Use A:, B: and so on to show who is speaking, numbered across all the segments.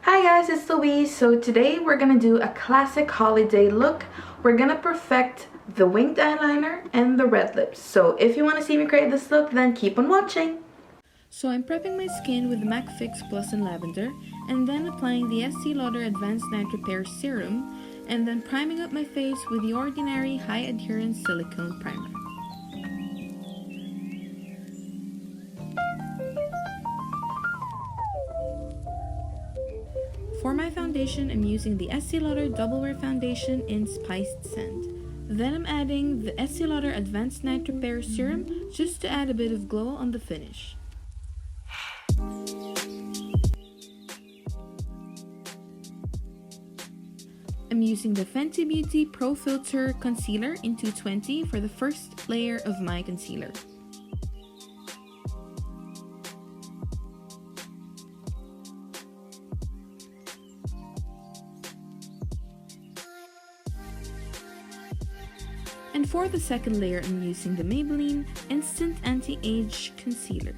A: Hi guys, it's Louise. So today we're gonna do a classic holiday look. We're gonna perfect the winged eyeliner and the red lips. So if you want to see me create this look, then keep on watching. So I'm prepping my skin with the MAC Fix Plus in Lavender, and then applying the Estee Lauder Advanced Night Repair Serum, and then priming up my face with the Ordinary High Adherence Silicone Primer. For my foundation, I'm using the Estee Lauder Double Wear Foundation in Spiced Sand. Then I'm adding the Estee Lauder Advanced Night Repair Serum just to add a bit of glow on the finish. I'm using the Fenty Beauty Pro Filt'r Concealer in 220 for the first layer of my concealer. And for the second layer, I'm using the Maybelline Instant Anti-Age Concealer.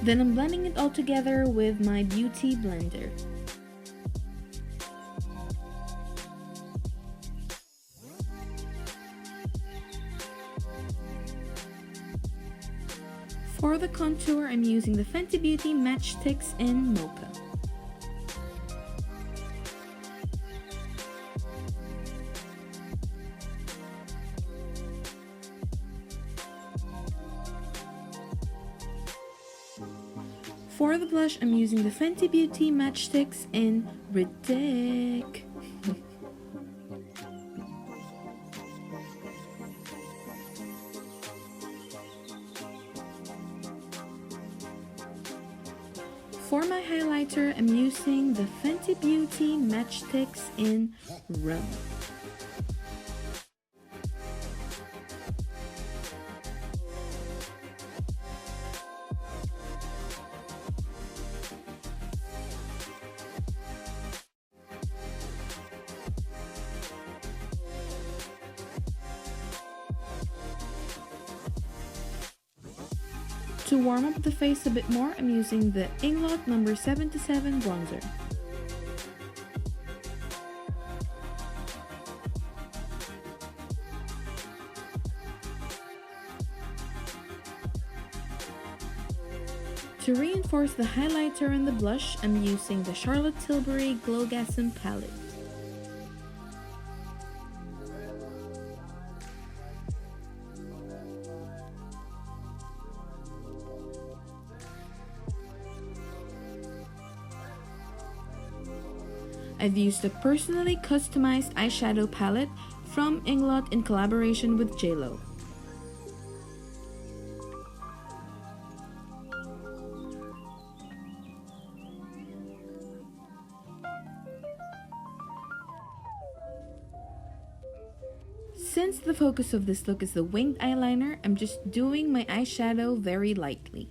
A: Then I'm blending it all together with my beauty blender. For the contour, I'm using the Fenty Beauty Matchstix in Mocha. For the blush, I'm using the Fenty Beauty Matchstix in Ridiic. For my highlighter, I'm using the Fenty Beauty Matchstix in Rum. To warm up the face a bit more, I'm using the Inglot No. 77 bronzer. To reinforce the highlighter and the blush, I'm using the Charlotte Tilbury Glowgasm palette. I've used a personally customized eyeshadow palette from Inglot in collaboration with JLo. Since the focus of this look is the winged eyeliner, I'm just doing my eyeshadow very lightly.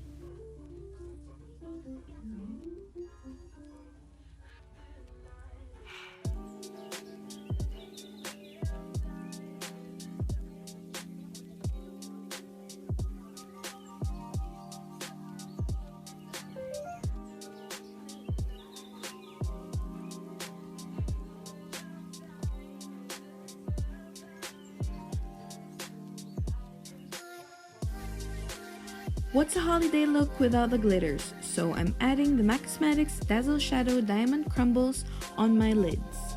A: What's a holiday look without the glitters? So I'm adding the Matchstix Dazzleshadow Diamond Crumbles on my lids.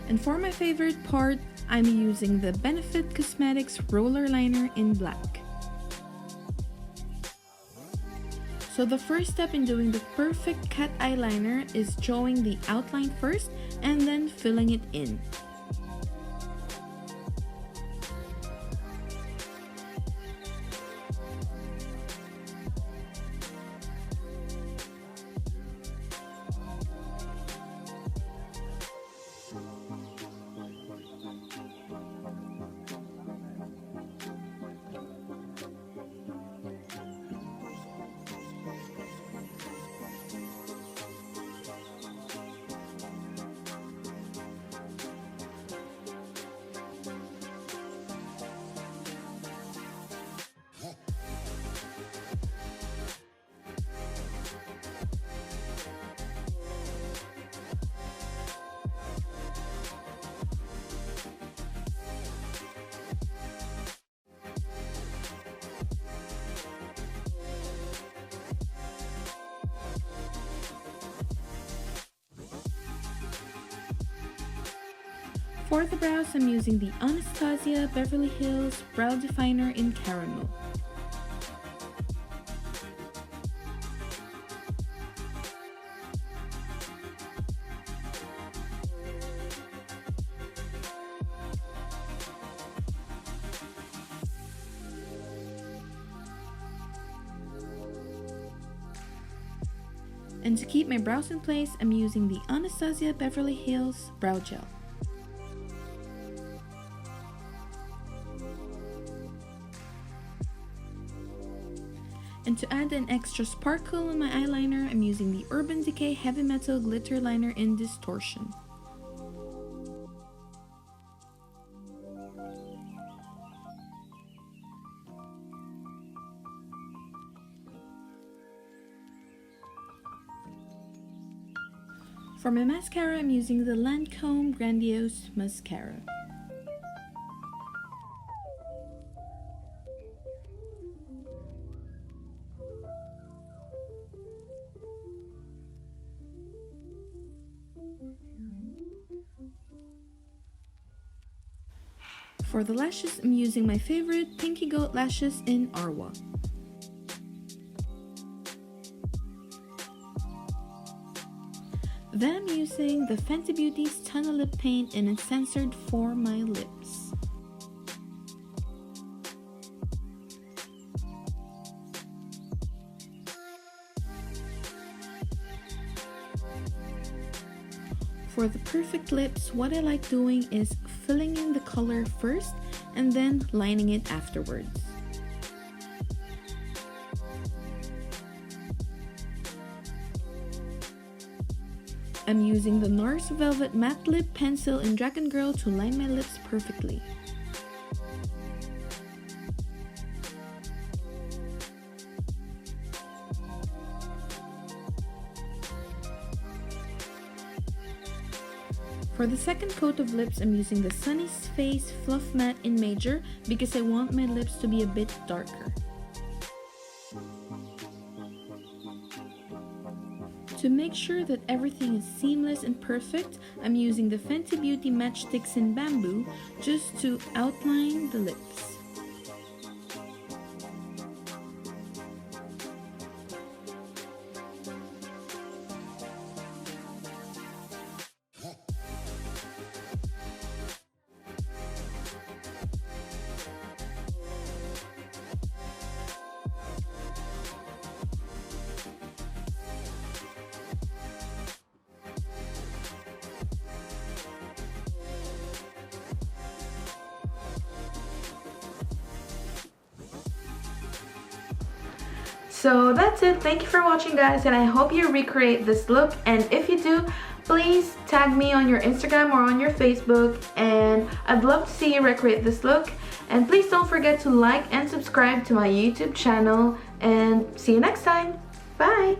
A: And for my favorite part, I'm using the Benefit Cosmetics Roller Liner in black. So the first step in doing the perfect cat eyeliner is drawing the outline first and then filling it in. For the brows, I'm using the Anastasia Beverly Hills Brow Definer in Caramel. And to keep my brows in place, I'm using the Anastasia Beverly Hills Brow Gel. And to add an extra sparkle on my eyeliner, I'm using the Urban Decay Heavy Metal Glitter Liner in Distortion. For my mascara, I'm using the Lancome Grandiose Mascara. For the lashes, I'm using my favorite Pinky Goat lashes in Arwa. Then I'm using the Fenty Beauty Stunna Lip Paint in Uncensored for my lips. For the perfect lips, what I like doing is filling in the color first and then lining it afterwards. I'm using the NARS Velvet Matte Lip Pencil in Dragon Girl to line my lips perfectly. For the second coat of lips, I'm using the Sunny Face Fluff Matte in Major because I want my lips to be a bit darker. To make sure that everything is seamless and perfect, I'm using the Fenty Beauty Matchstix in Bamboo just to outline the lips.
B: So that's it. Thank you for watching, guys, and I hope you recreate this look. And if you do, please tag me on your Instagram or on your Facebook, and I'd love to see you recreate this look. And please don't forget to like and subscribe to my YouTube channel, and see you next time. Bye!